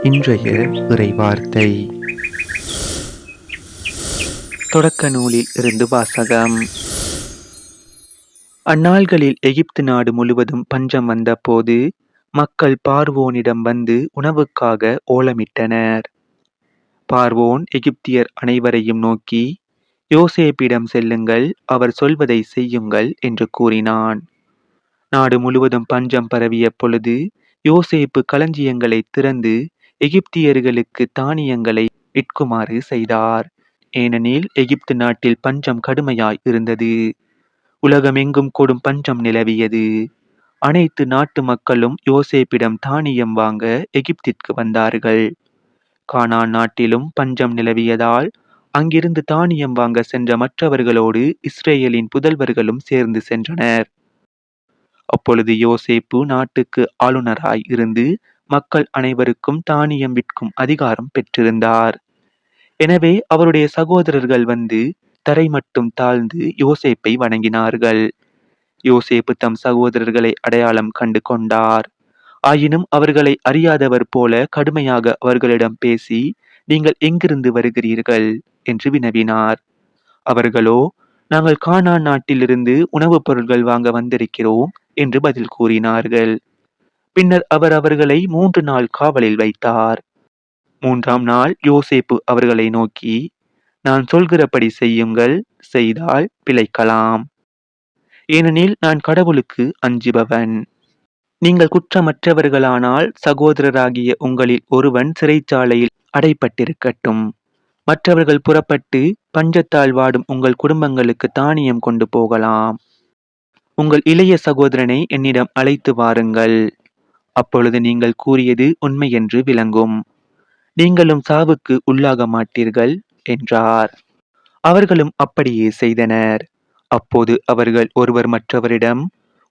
இன்றைய இறைவார்த்தை தொடக்க நூலில் இருந்து வாசகம். அந்நாள்களில் எகிப்து நாடு முழுவதும் பஞ்சம் வந்தபோது மக்கள் பார்வோனிடம் வந்து உணவுக்காக ஓலமிட்டனர். பார்வோன் எகிப்தியர் அனைவரையும் நோக்கி, யோசேப்பிடம் செல்லுங்கள், அவர் சொல்வதை செய்யுங்கள் என்று கூறினான். நாடு முழுவதும் பஞ்சம் பரவிய பொழுது யோசேப்பு களஞ்சியங்களை திறந்து எகிப்தியர்களுக்கு தானியங்களை விற்குமாறு செய்தார். ஏனெனில் எகிப்து நாட்டில் பஞ்சம் கடுமையாய் இருந்தது. உலகமெங்கும் கொடும் பஞ்சம் நிலவியது. அனைத்து நாட்டு மக்களும் யோசேப்பிடம் தானியம் வாங்க எகிப்திற்கு வந்தார்கள். கானான் நாட்டிலும் பஞ்சம் நிலவியதால் அங்கிருந்து தானியம் வாங்க சென்ற மற்றவர்களோடு இஸ்ரேலின் புதல்வர்களும் சேர்ந்து சென்றனர். அப்பொழுது யோசேப்பு நாட்டுக்கு ஆளுநராய் இருந்து மக்கள் அனைவருக்கும் தானியம் விற்கும் அதிகாரம் பெற்றிருந்தார். எனவே அவருடைய சகோதரர்கள் வந்து தரை மட்டும் தாழ்ந்து யோசேப்பை வணங்கினார்கள். யோசேப்பு தம் சகோதரர்களை அடையாளம் கண்டு கொண்டார். ஆயினும் அவர்களை அறியாதவர் போல கடுமையாக அவர்களிடம் பேசி, நீங்கள் எங்கிருந்து வருகிறீர்கள் என்று வினவினார். அவர்களோ, நாங்கள் கானான் நாட்டிலிருந்து உணவுப் பொருட்கள் வாங்க வந்திருக்கிறோம் என்று பதில் கூறினார்கள். பின்னர் அவர் அவர்களை 3 நாள் காவலில் வைத்தார். 3ஆம் நாள் யோசேப்பு அவர்களை நோக்கி, நான் சொல்கிறபடி செய்யுங்கள், செய்தால் பிழைக்கலாம். ஏனெனில் நான் கடவுளுக்கு அஞ்சுபவன். நீங்கள் குற்றமற்றவர்களானால் சகோதரராகிய உங்களில் ஒருவன் சிறைச்சாலையில் அடைப்பட்டிருக்கட்டும். மற்றவர்கள் புறப்பட்டு பஞ்சத்தால் வாடும் உங்கள் குடும்பங்களுக்கு தானியம் கொண்டு போகலாம். உங்கள் இளைய சகோதரனை என்னிடம் அழைத்து வாருங்கள். அப்பொழுது நீங்கள் கூறியது உண்மை என்று விளங்கும். நீங்களும் சாவுக்கு உள்ளாக மாட்டீர்கள் என்றார். அவர்களும் அப்படியே செய்தனர். அப்போது அவர்கள் ஒருவர் மற்றவரிடம்,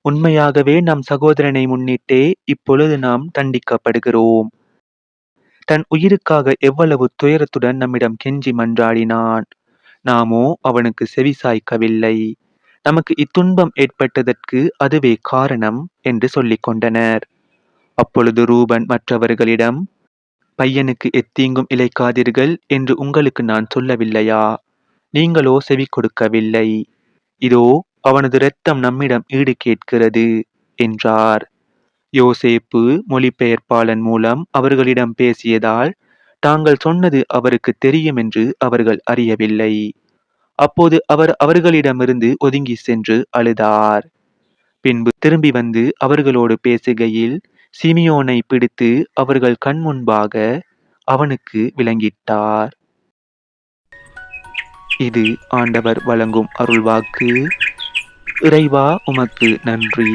உண்மையாகவே நம் சகோதரனை முன்னிட்டே இப்பொழுது நாம் தண்டிக்கப்படுகிறோம். தன் உயிருக்காக எவ்வளவு துயரத்துடன் நம்மிடம் கெஞ்சி மன்றாடினான். நாமோ அவனுக்கு செவிசாய்க்கவில்லை. நமக்கு இத்துன்பம் ஏற்பட்டதற்கு அதுவே காரணம் என்று சொல்லிக் கொண்டனர். அப்பொழுது ரூபன் மற்றவர்களிடம், பையனுக்கு எத்தீங்கும் இழைக்காதீர்கள் என்று உங்களுக்கு நான் சொல்லவில்லையா? நீங்களோ செவி கொடுக்கவில்லை. இதோ அவனது இரத்தம் நம்மிடம் ஈடு கேட்கிறது என்றார். யோசேப்பு மொழிபெயர்ப்பாளன் மூலம் அவர்களிடம் பேசியதால் தாங்கள் சொன்னது அவருக்கு தெரியும் என்று அவர்கள் அறியவில்லை. அப்போது அவர் அவர்களிடமிருந்து ஒதுங்கி சென்று அழுதார். பின்பு திரும்பி வந்து அவர்களோடு பேசுகையில் சிமியோனை பிடித்து அவர்கள் கண் முன்பாக அவனுக்கு விளங்கிட்டார். இது ஆண்டவர் வழங்கும் அருள்வாக்கு. இறைவா, உமக்கு நன்றி.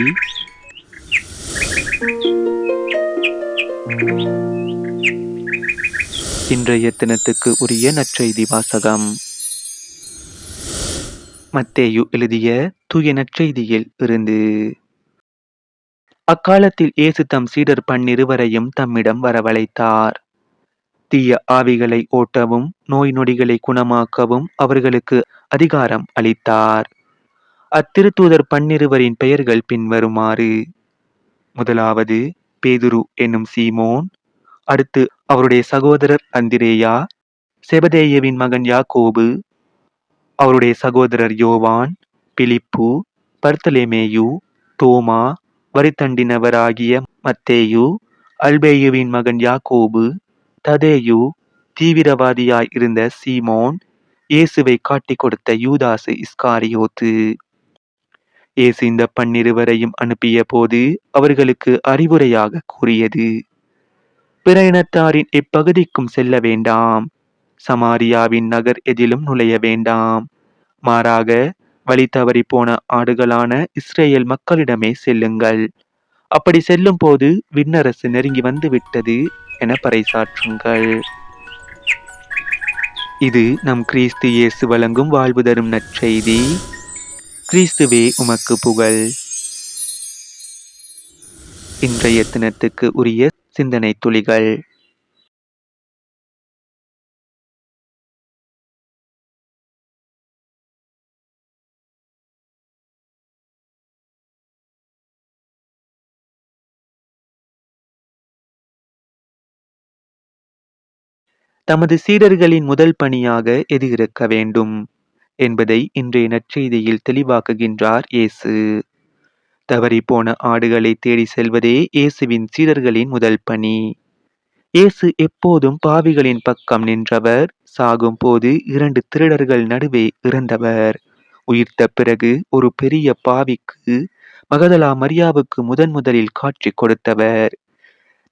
இன்றைய தினத்துக்கு உரிய நற்செய்தி வாசகம். மத்தேயு எழுதிய தூய நற்செய்தியில் இருந்து. அக்காலத்தில் இயேசு தம் சீடர் 12 தம்மிடம் வரவழைத்தார். தீய ஆவிகளை ஓட்டவும் நோய் நொடிகளை குணமாக்கவும் அவர்களுக்கு அதிகாரம் அளித்தார். அத்திருத்தூதர் 12 பெயர்கள் பின்வருமாறு. முதலாவது பேதுரு என்னும் சீமோன், அடுத்து அவருடைய சகோதரர் அந்திரேயா, செபதேயுவின் மகன் யாக்கோபு, அவருடைய சகோதரர் யோவான், பிலிப்பு, பர்த்தலேமேயு, தோமா, வரித்தண்டினவராகிய மத்தேயு, அல்பேயுவின் மகன் யாக்கோபு, ததேயு, தீவிரவாதியாய் இருந்த சீமோன், இயேசுவை காட்டிக் கொடுத்த யூதாசு இஸ்காரியோத்து. இயேசு இந்த 12 அனுப்பிய போது அவர்களுக்கு அறிவுரையாக கூறியது, பிற இனத்தாரின் எப்பகுதிக்கும் செல்ல வேண்டாம். சமாரியாவின் நகர் எதிலும் நுழைய வேண்டாம். மாறாக வழி தவறி போன ஆடுகளான இஸ்ரேல் மக்களிடமே செல்லுங்கள். அப்படி செல்லும் போது விண்ணரசு நெருங்கி வந்து விட்டது என பறைசாற்றுங்கள். இது நம் கிறிஸ்து இயேசு வழங்கும் வாழ்வு தரும் நற்செய்தி. கிறிஸ்துவே உமக்கு புகழ். இன்றைய தினத்துக்கு உரிய சிந்தனை துளிகள். தமது சீடர்களின் முதல் பணியாக எது இருக்க வேண்டும் என்பதை இன்றைய நற்செய்தியில் தெளிவாக்குகின்றார் இயேசு. தவறிப்போன ஆடுகளை தேடி செல்வதே இயேசுவின் சீடர்களின் முதல் பணி. இயேசு எப்போதும் பாவிகளின் பக்கம் நின்றவர். சாகும் போது 2 திருடர்கள் நடுவே இறந்தவர். உயிர்த்த பிறகு ஒரு பெரிய பாவிக்கு, மகதலா மரியாவுக்கு முதலில் காட்சி கொடுத்தவர்.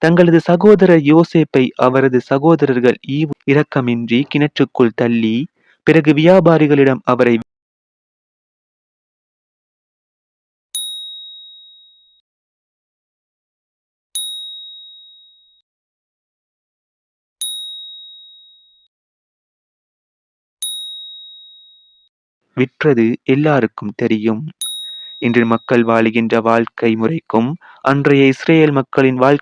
தங்களது சகோதரர் யோசேப்பை அவரது சகோதரர்கள் ஈவு இரக்கமின்றி கிணற்றுக்குள் தள்ளி, பிறகு வியாபாரிகளிடம் அவரை விற்றது எல்லாருக்கும் தெரியும். இன்று மக்கள் வாழுகின்ற வாழ்க்கை முறைக்கும் அன்றைய இஸ்ரேல் மக்களின் வாழ்க்கை